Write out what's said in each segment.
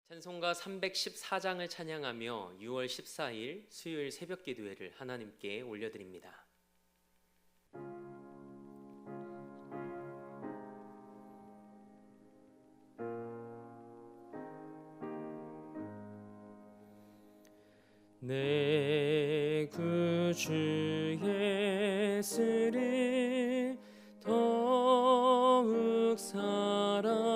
찬송가 314장을 찬양하며 6월 14일 수요일 새벽 기도회를 하나님께 올려드립니다. 내 구주 예수를 더욱 사랑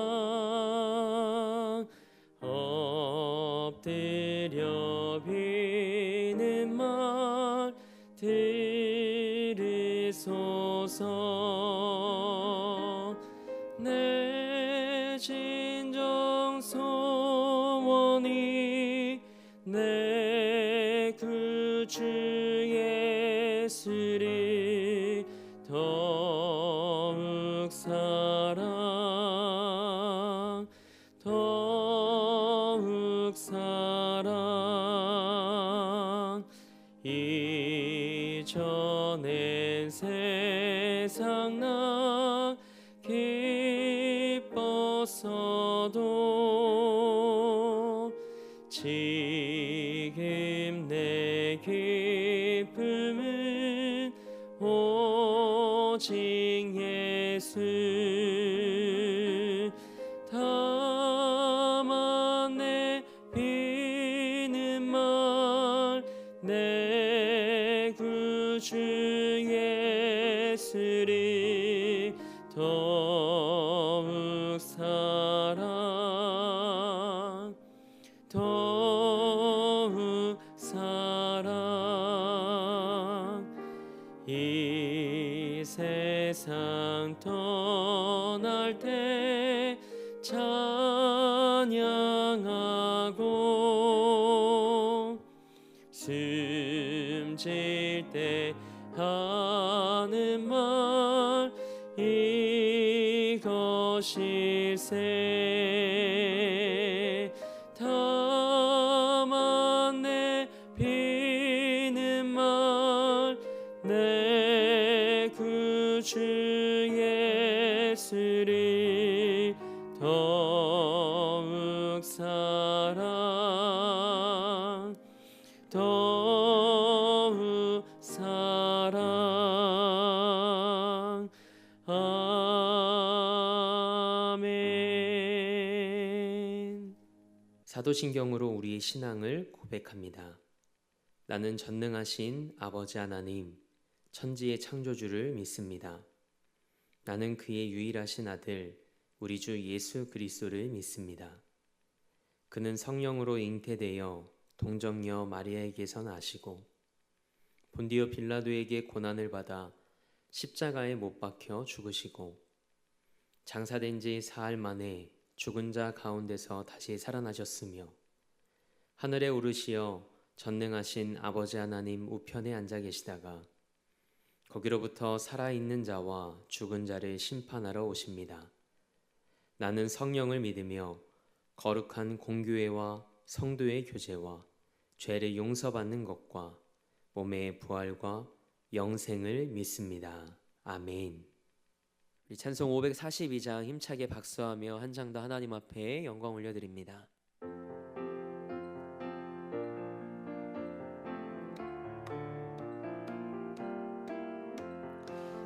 엎드려 비는 말 들으소서. 내 진정 소원이 내 구주 예수를 더욱 사랑 더욱 사랑. 이전엔 세상 나 기뻤어도 지금 내 기쁨은 오직 예수. 다만 내 비는 말 내 구주 예수를 더욱 사랑 더욱 사랑. 이 세상 떠날 때 찬양하고 숨질 때 하는 말 이것일세. 다만 내 비는 말 내 구주 예수를 더욱 사랑 더욱 사랑. 아멘. 사도신경으로 우리의 신앙을 고백합니다. 나는 전능하신 아버지 하나님, 천지의 창조주를 믿습니다. 나는 그의 유일하신 아들, 우리 주 예수 그리스도를 믿습니다. 그는 성령으로 잉태되어 동정녀 마리아에게서 나시고 본디오 빌라도에게 고난을 받아 십자가에 못 박혀 죽으시고 장사된 지 사흘 만에 죽은 자 가운데서 다시 살아나셨으며 하늘에 오르시어 전능하신 아버지 하나님 우편에 앉아 계시다가 거기로부터 살아있는 자와 죽은 자를 심판하러 오십니다. 나는 성령을 믿으며 거룩한 공교회와 성도의 교제와 죄를 용서받는 것과 몸의 부활과 영생을 믿습니다. 아멘. 우리 찬송 542장 힘차게 박수하며 한 장 더 하나님 앞에 영광 올려드립니다.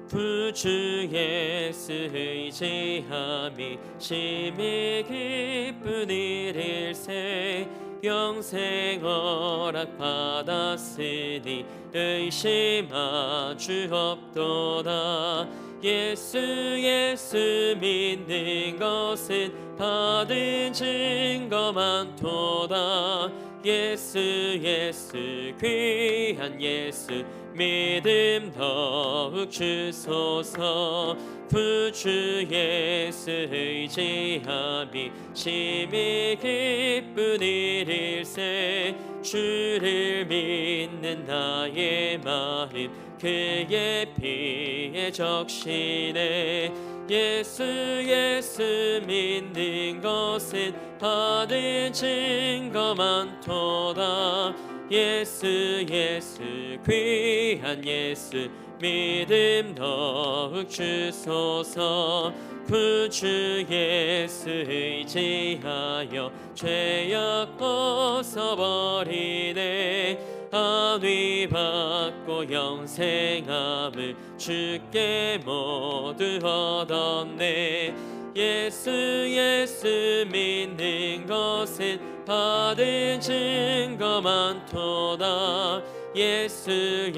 구주 예수 의지함이 심히 기쁜 일일세. 영생 허락 받았으니 의심하 주옵도다. 예수 믿는 것은 받은 증거 많도다. 예수 귀한 예수 믿음 더욱 주소서. 구주 예수 의지함이 심히 기쁜 일일세. 주를 믿는 나의 마음 그의 피에 적시네. 예수 믿는 것은 받은 증거 많도다. 예수 귀한 예수 믿음 더욱 주소서. 구주 예수 의지하여 죄악 벗어버리네. 안위 받고 영생함을 주께 모두 얻었네. 예수 믿는 것은 받은 증거 많도다. 예수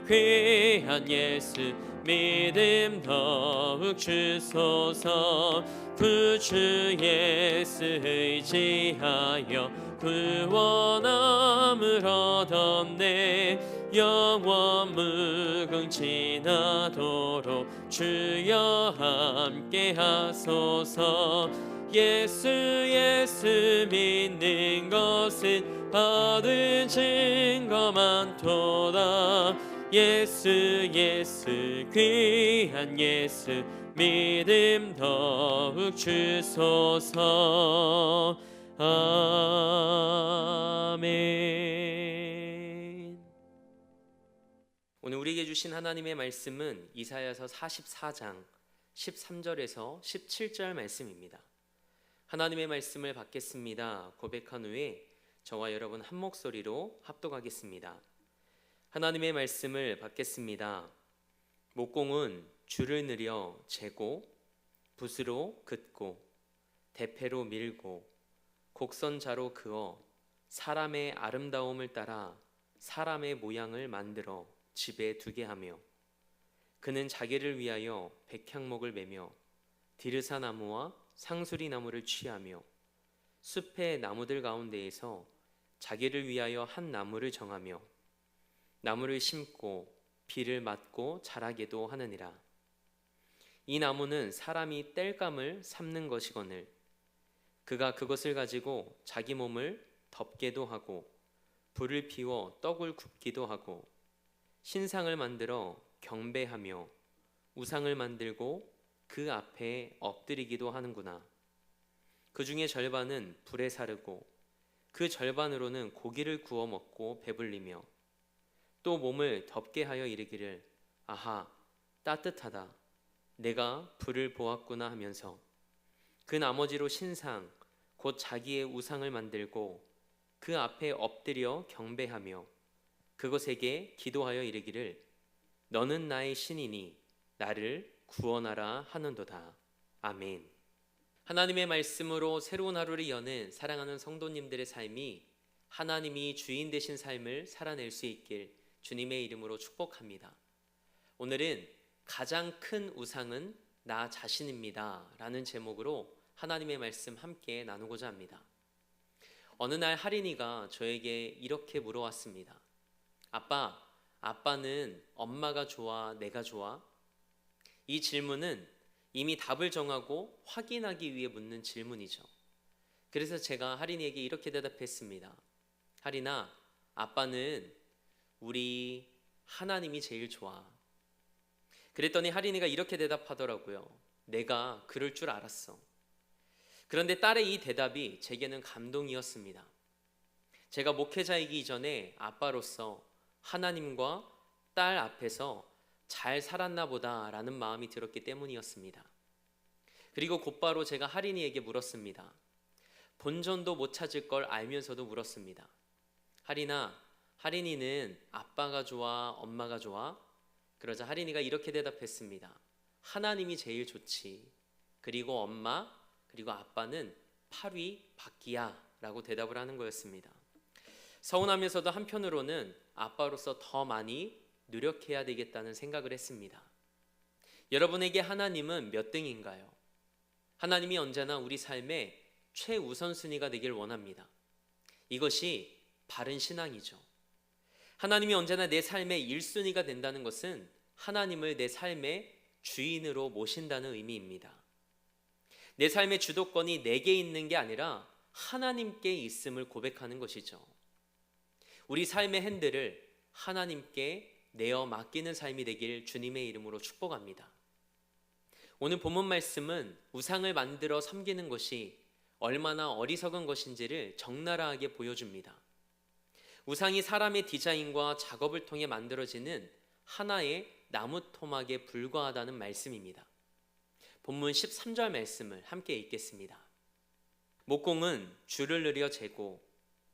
귀한 예수 믿음 더욱 주소서. 구주 예수 의지하여 구원함을 얻었네. 영원 무궁지나도록 주여 함께 하소서. 예수 믿는 것은 받은 증거 많도다. 예수 귀한 예수 믿음 더욱 주소서. 아멘. 오늘 우리에게 주신 하나님의 말씀은 이사야서 44장 13절에서 17절 말씀입니다. 하나님의 말씀을 받겠습니다 고백한 후에 저와 여러분 한 목소리로 합독하겠습니다. 하나님의 말씀을 받겠습니다. 목공은 줄을 늘여 재고, 붓으로 긋고, 대패로 밀고, 곡선자로 그어 사람의 아름다움을 따라 사람의 모양을 만들어 집에 두게 하며, 그는 자기를 위하여 백향목을 매며 디르사 나무와 상수리 나무를 취하며 숲의 나무들 가운데에서 자기를 위하여 한 나무를 정하며 나무를 심고 비를 맞고 자라게도 하느니라. 이 나무는 사람이 땔감을 삶는 것이거늘 그가 그것을 가지고 자기 몸을 덮게도 하고 불을 피워 떡을 굽기도 하고 신상을 만들어 경배하며 우상을 만들고 그 앞에 엎드리기도 하는구나. 그 중에 절반은 불에 사르고 그 절반으로는 고기를 구워 먹고 배불리며 또 몸을 덮게 하여 이르기를 아하 따뜻하다 내가 불을 보았구나 하면서 그 나머지로 신상 곧 자기의 우상을 만들고 그 앞에 엎드려 경배하며 그것에게 기도하여 이르기를 너는 나의 신이니 나를 구원하라 하는도다. 아멘. 하나님의 말씀으로 새로운 하루를 여는 사랑하는 성도님들의 삶이 하나님이 주인 되신 삶을 살아낼 수 있길 주님의 이름으로 축복합니다. 오늘은 가장 큰 우상은 나 자신입니다 라는 제목으로 하나님의 말씀 함께 나누고자 합니다. 어느 날 하린이가 저에게 이렇게 물어왔습니다. 아빠는 엄마가 좋아, 내가 좋아? 이 질문은 이미 답을 정하고 확인하기 위해 묻는 질문이죠. 그래서 제가 하린이에게 이렇게 대답했습니다. 하린아, 아빠는 우리 하나님이 제일 좋아. 그랬더니 하린이가 이렇게 대답하더라고요. 내가 그럴 줄 알았어. 그런데 딸의 이 대답이 제게는 감동이었습니다. 제가 목회자이기 이전에 아빠로서 하나님과 딸 앞에서 잘 살았나 보다라는 마음이 들었기 때문이었습니다. 그리고 곧바로 제가 하린이에게 물었습니다. 본전도 못 찾을 걸 알면서도 물었습니다. 하린이는 아빠가 좋아, 엄마가 좋아? 그러자 하린이가 이렇게 대답했습니다. 하나님이 제일 좋지. 그리고 엄마, 그리고 아빠는 8위 밖이야 라고 대답을 하는 거였습니다. 서운하면서도 한편으로는 아빠로서 더 많이 노력해야 되겠다는 생각을 했습니다. 여러분에게 하나님은 몇 등인가요? 하나님이 언제나 우리 삶의 최우선순위가 되길 원합니다. 이것이 바른 신앙이죠. 하나님이 언제나 내 삶의 1순위가 된다는 것은 하나님을 내 삶의 주인으로 모신다는 의미입니다. 내 삶의 주도권이 내게 있는 게 아니라 하나님께 있음을 고백하는 것이죠. 우리 삶의 핸들을 하나님께 내어 맡기는 삶이 되길 주님의 이름으로 축복합니다. 오늘 본문 말씀은 우상을 만들어 섬기는 것이 얼마나 어리석은 것인지를 적나라하게 보여줍니다. 우상이 사람의 디자인과 작업을 통해 만들어지는 하나의 나무 토막에 불과하다는 말씀입니다. 본문 13절 말씀을 함께 읽겠습니다. 목공은 줄을 늘여 재고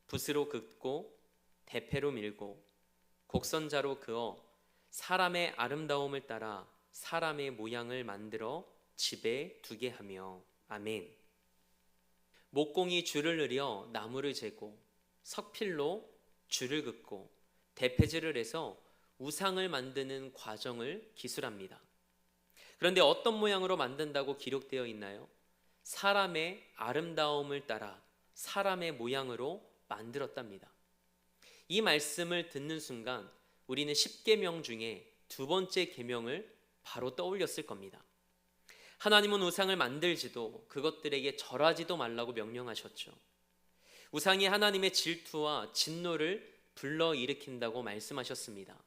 붓으로 긋고 대패로 밀고 곡선자로 그어 사람의 아름다움을 따라 사람의 모양을 만들어 집에 두게 하며. 아멘. 목공이 줄을 늘여 나무를 재고 석필로 줄을 긋고 대패질을 해서 우상을 만드는 과정을 기술합니다. 그런데 어떤 모양으로 만든다고 기록되어 있나요? 사람의 아름다움을 따라 사람의 모양으로 만들었답니다. 이 말씀을 듣는 순간 우리는 10계명 중에 두 번째 계명을 바로 떠올렸을 겁니다. 하나님은 우상을 만들지도 그것들에게 절하지도 말라고 명령하셨죠. 우상이 하나님의 질투와 진노를 불러일으킨다고 말씀하셨습니다.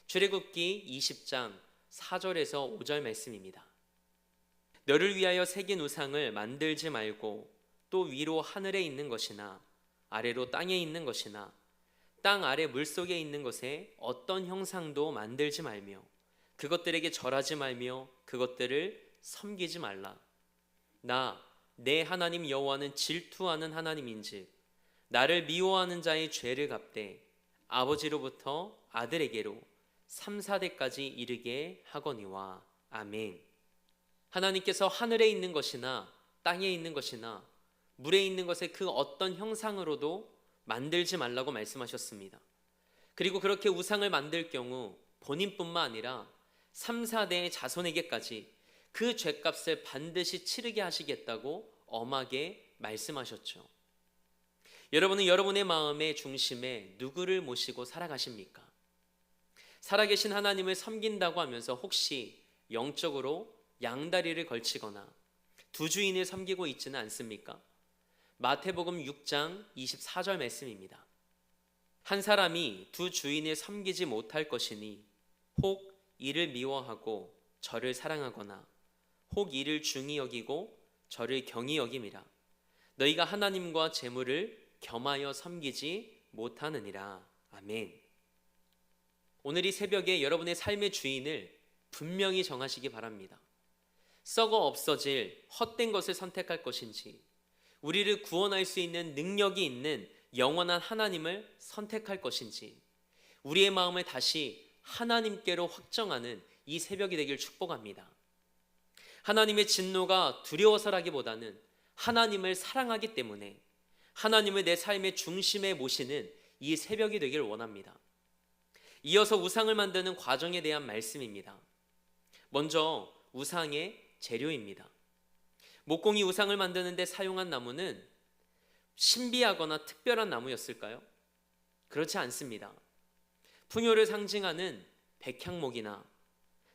출애굽기 20장 4절에서 5절 말씀입니다. 너를 위하여 새긴 우상을 만들지 말고 또 위로 하늘에 있는 것이나 아래로 땅에 있는 것이나 땅 아래 물속에 있는 것에 어떤 형상도 만들지 말며 그것들에게 절하지 말며 그것들을 섬기지 말라. 나 내 하나님 여호와는 질투하는 하나님인즉 나를 미워하는 자의 죄를 갚되 아버지로부터 아들에게로 3, 4대까지 이르게 하거니와. 아멘. 하나님께서 하늘에 있는 것이나 땅에 있는 것이나 물에 있는 것의 그 어떤 형상으로도 만들지 말라고 말씀하셨습니다. 그리고 그렇게 우상을 만들 경우 본인뿐만 아니라 3, 4대의 자손에게까지 그 죄값을 반드시 치르게 하시겠다고 엄하게 말씀하셨죠. 여러분은 여러분의 마음의 중심에 누구를 모시고 살아가십니까? 살아계신 하나님을 섬긴다고 하면서 혹시 영적으로 양다리를 걸치거나 두 주인을 섬기고 있지는 않습니까? 마태복음 6장 24절 말씀입니다. 한 사람이 두 주인을 섬기지 못할 것이니 혹 이를 미워하고 저를 사랑하거나 혹 이를 중히 여기고 저를 경히 여김이라. 너희가 하나님과 재물을 겸하여 섬기지 못하느니라. 아멘. 오늘 이 새벽에 여러분의 삶의 주인을 분명히 정하시기 바랍니다. 썩어 없어질 헛된 것을 선택할 것인지 우리를 구원할 수 있는 능력이 있는 영원한 하나님을 선택할 것인지 우리의 마음을 다시 하나님께로 확정하는 이 새벽이 되길 축복합니다. 하나님의 진노가 두려워서라기보다는 하나님을 사랑하기 때문에 하나님을 내 삶의 중심에 모시는 이 새벽이 되길 원합니다. 이어서 우상을 만드는 과정에 대한 말씀입니다. 먼저 우상의 재료입니다. 목공이 우상을 만드는 데 사용한 나무는 신비하거나 특별한 나무였을까요? 그렇지 않습니다. 풍요를 상징하는 백향목이나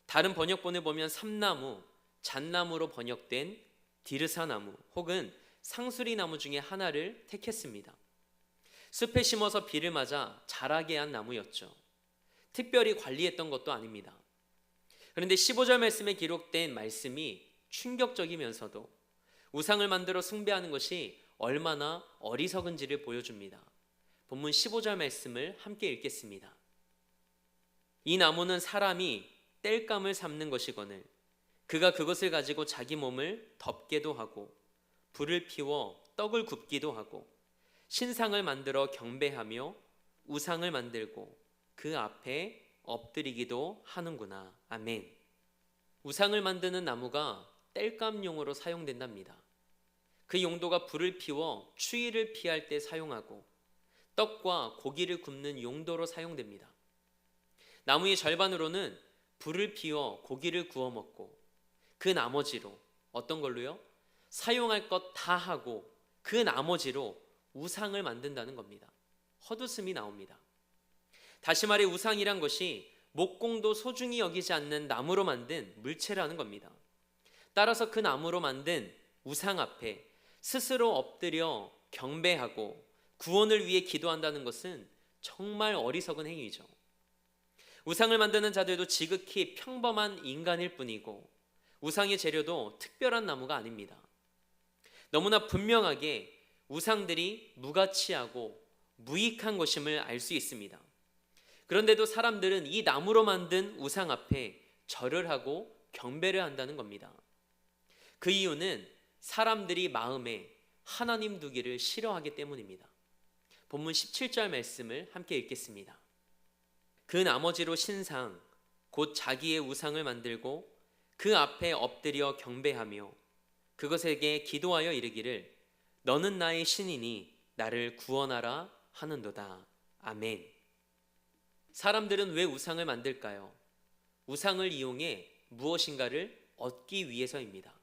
다른 번역본을 보면 삼나무, 잣나무로 번역된 디르사나무 혹은 상수리나무 중에 하나를 택했습니다. 숲에 심어서 비를 맞아 자라게 한 나무였죠. 특별히 관리했던 것도 아닙니다. 그런데 15절 말씀에 기록된 말씀이 충격적이면서도 우상을 만들어 숭배하는 것이 얼마나 어리석은지를 보여줍니다. 본문 15절 말씀을 함께 읽겠습니다. 이 나무는 사람이 땔감을 삼는 것이거늘 그가 그것을 가지고 자기 몸을 덮게도 하고 불을 피워 떡을 굽기도 하고 신상을 만들어 경배하며 우상을 만들고 그 앞에 엎드리기도 하는구나. 아멘. 우상을 만드는 나무가 땔감용으로 사용된답니다. 그 용도가 불을 피워 추위를 피할 때 사용하고 떡과 고기를 굽는 용도로 사용됩니다. 나무의 절반으로는 불을 피워 고기를 구워 먹고 그 나머지로 어떤 걸로요? 사용할 것 다 하고 그 나머지로 우상을 만든다는 겁니다. 헛웃음이 나옵니다. 다시 말해 우상이란 것이 목공도 소중히 여기지 않는 나무로 만든 물체라는 겁니다. 따라서 그 나무로 만든 우상 앞에 스스로 엎드려 경배하고 구원을 위해 기도한다는 것은 정말 어리석은 행위죠. 우상을 만드는 자들도 지극히 평범한 인간일 뿐이고 우상의 재료도 특별한 나무가 아닙니다. 너무나 분명하게 우상들이 무가치하고 무익한 것임을 알 수 있습니다. 그런데도 사람들은 이 나무로 만든 우상 앞에 절을 하고 경배를 한다는 겁니다. 그 이유는 사람들이 마음에 하나님 두기를 싫어하기 때문입니다. 본문 17절 말씀을 함께 읽겠습니다. 그 나머지로 신상 곧 자기의 우상을 만들고 그 앞에 엎드려 경배하며 그것에게 기도하여 이르기를 너는 나의 신이니 나를 구원하라 하는도다. 아멘. 사람들은 왜 우상을 만들까요? 우상을 이용해 무엇인가를 얻기 위해서입니다.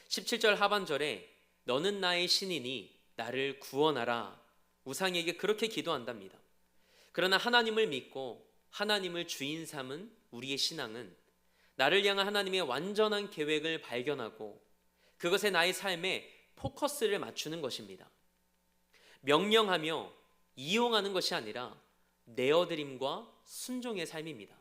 17절 하반절에 너는 나의 신이니 나를 구원하라, 우상에게 그렇게 기도한답니다. 그러나 하나님을 믿고 하나님을 주인 삼은 우리의 신앙은 나를 향한 하나님의 완전한 계획을 발견하고 그것에 나의 삶에 포커스를 맞추는 것입니다. 명령하며 이용하는 것이 아니라 내어드림과 순종의 삶입니다.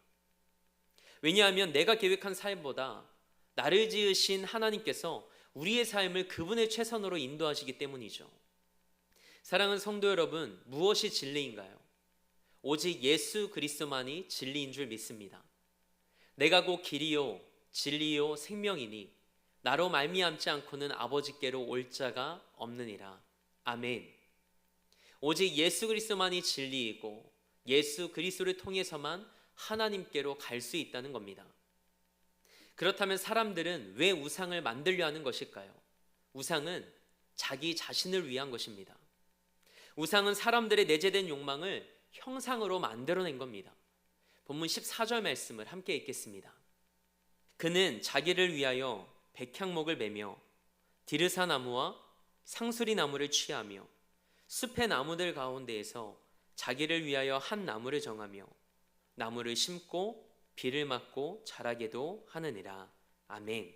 왜냐하면 내가 계획한 삶보다 나를 지으신 하나님께서 우리의 삶을 그분의 최선으로 인도하시기 때문이죠. 사랑하는 성도 여러분, 무엇이 진리인가요? 오직 예수 그리스도만이 진리인 줄 믿습니다. 내가 곧 길이요 진리요 생명이니 나로 말미암지 않고는 아버지께로 올 자가 없느니라. 아멘. 오직 예수 그리스도만이 진리이고 예수 그리스도를 통해서만 하나님께로 갈 수 있다는 겁니다. 그렇다면 사람들은 왜 우상을 만들려 하는 것일까요? 우상은 자기 자신을 위한 것입니다. 우상은 사람들의 내재된 욕망을 형상으로 만들어낸 겁니다. 본문 14절 말씀을 함께 읽겠습니다. 그는 자기를 위하여 백향목을 매며 디르사 나무와 상수리 나무를 취하며 숲의 나무들 가운데에서 자기를 위하여 한 나무를 정하며 나무를 심고 비를 맞고 자라게도 하느니라. 아멘.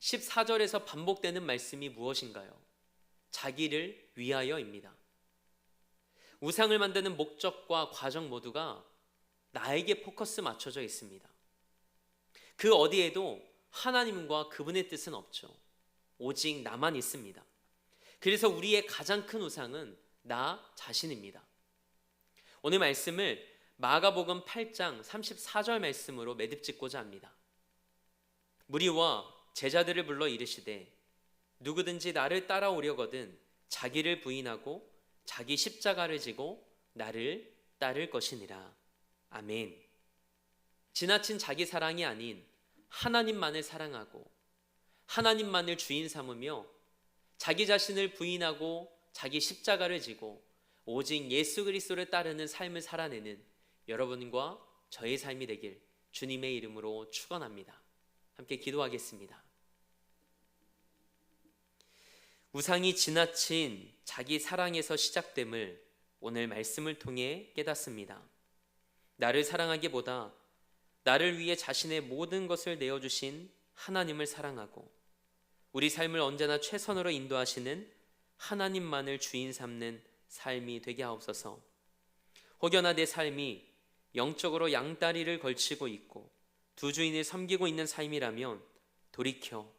14절에서 반복되는 말씀이 무엇인가요? 자기를 위하여입니다. 우상을 만드는 목적과 과정 모두가 나에게 포커스 맞춰져 있습니다. 그 어디에도 하나님과 그분의 뜻은 없죠. 오직 나만 있습니다. 그래서 우리의 가장 큰 우상은 나 자신입니다. 오늘 말씀을 마가복음 8장 34절 말씀으로 매듭짓고자 합니다. 무리와 제자들을 불러 이르시되 누구든지 나를 따라오려거든 자기를 부인하고 자기 십자가를 지고 나를 따를 것이니라. 아멘. 지나친 자기 사랑이 아닌 하나님만을 사랑하고 하나님만을 주인 삼으며 자기 자신을 부인하고 자기 십자가를 지고 오직 예수 그리스도를 따르는 삶을 살아내는 여러분과 저의 삶이 되길 주님의 이름으로 축원합니다. 함께 기도하겠습니다. 우상이 지나친 자기 사랑에서 시작됨을 오늘 말씀을 통해 깨닫습니다. 나를 사랑하기보다 나를 위해 자신의 모든 것을 내어주신 하나님을 사랑하고 우리 삶을 언제나 최선으로 인도하시는 하나님만을 주인 삼는 삶이 되게 하옵소서. 혹여나 내 삶이 영적으로 양다리를 걸치고 있고 두 주인을 섬기고 있는 삶이라면 돌이켜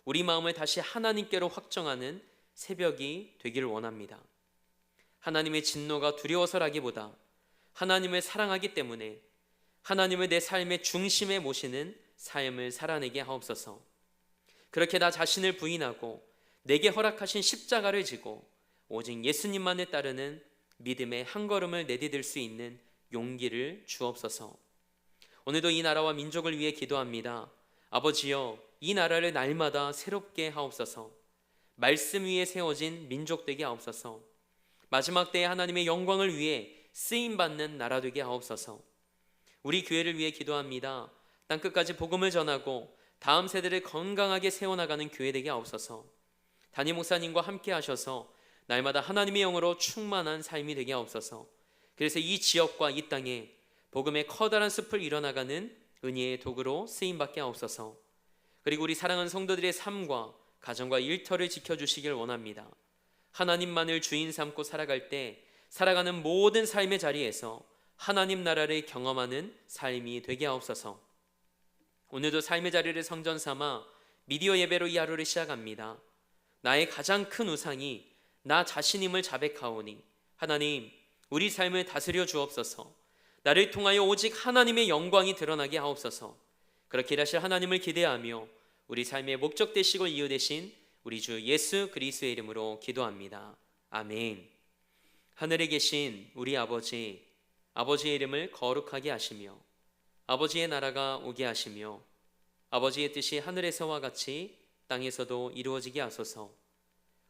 우리 마음을 다시 하나님께로 확정하는 새벽이 되기를 원합니다. 하나님의 진노가 두려워서라기보다 하나님을 사랑하기 때문에 하나님을 내 삶의 중심에 모시는 삶을 살아내게 하옵소서. 그렇게 나 자신을 부인하고 내게 허락하신 십자가를 지고 오직 예수님만을 따르는 믿음의 한 걸음을 내디딜 수 있는 용기를 주옵소서. 오늘도 이 나라와 민족을 위해 기도합니다. 아버지여, 이 나라를 날마다 새롭게 하옵소서. 말씀 위에 세워진 민족 되게 하옵소서. 마지막 때에 하나님의 영광을 위해 쓰임받는 나라 되게 하옵소서. 우리 교회를 위해 기도합니다. 땅끝까지 복음을 전하고 다음 세대를 건강하게 세워나가는 교회 되게 하옵소서. 담임 목사님과 함께 하셔서 날마다 하나님의 영으로 충만한 삶이 되게 하옵소서. 그래서 이 지역과 이 땅에 복음의 커다란 숲을 이뤄나가는 은혜의 도구로 쓰임받게 하옵소서. 그리고 우리 사랑하는 성도들의 삶과 가정과 일터를 지켜주시길 원합니다. 하나님만을 주인 삼고 살아갈 때 살아가는 모든 삶의 자리에서 하나님 나라를 경험하는 삶이 되게 하옵소서. 오늘도 삶의 자리를 성전 삼아 미디어 예배로 이 하루를 시작합니다. 나의 가장 큰 우상이 나 자신임을 자백하오니 하나님, 우리 삶을 다스려 주옵소서. 나를 통하여 오직 하나님의 영광이 드러나게 하옵소서. 그렇게 일하실 하나님을 기대하며 우리 삶의 목적 되시고 이유 되신 우리 주 예수 그리스도의 이름으로 기도합니다. 아멘. 하늘에 계신 우리 아버지, 아버지의 이름을 거룩하게 하시며 아버지의 나라가 오게 하시며 아버지의 뜻이 하늘에서와 같이 땅에서도 이루어지게 하소서.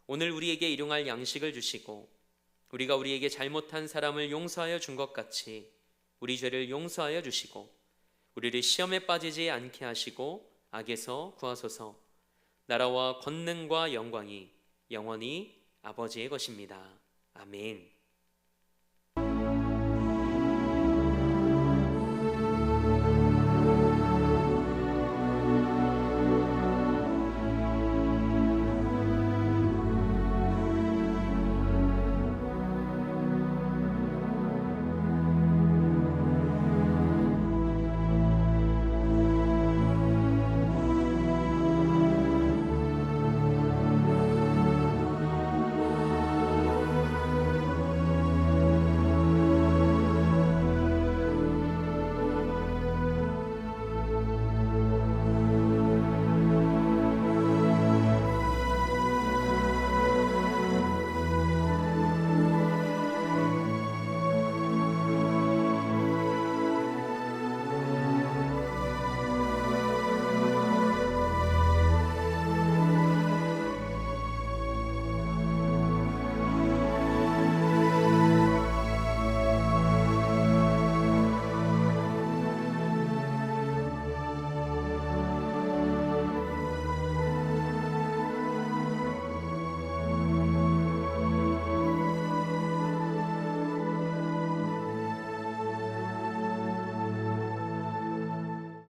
오늘 우리에게 일용할 양식을 주시고 우리가 우리에게 잘못한 사람을 용서하여 준 것 같이 우리 죄를 용서하여 주시고 우리를 시험에 빠지지 않게 하시고 악에서 구하소서. 나라와 권능과 영광이 영원히 아버지의 것입니다. 아멘.